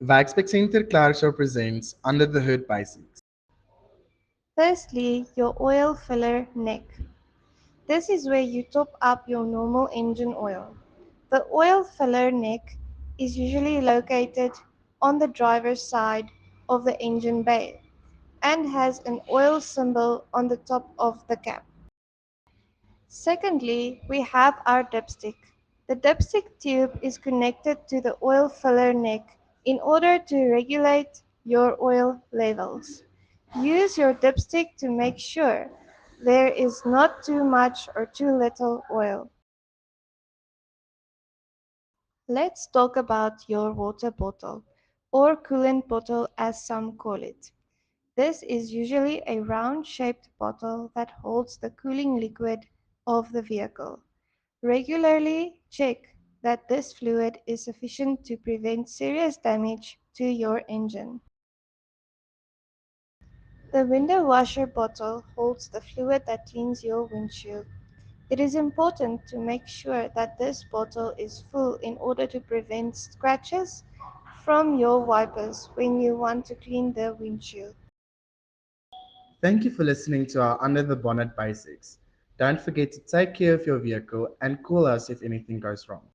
Waxpack Center Clarshaw presents Under the Hood Basics. Firstly, your oil filler neck. This is where you top up your normal engine oil. The oil filler neck is usually located on the driver's side of the engine bay and has an oil symbol on the top of the cap. Secondly, we have our dipstick. The dipstick tube is connected to the oil filler neck in order to regulate your oil levels. Use your dipstick to make sure there is not too much or too little oil. Let's talk about your water bottle, or coolant bottle as some call it. This is usually a round-shaped bottle that holds the cooling liquid of the vehicle. Regularly check that this fluid is sufficient to prevent serious damage to your engine. The window washer bottle holds the fluid that cleans your windshield. It is important to make sure that this bottle is full in order to prevent scratches from your wipers when you want to clean the windshield. Thank you for listening to our Under the Bonnet Basics. Don't forget to take care of your vehicle and call us if anything goes wrong.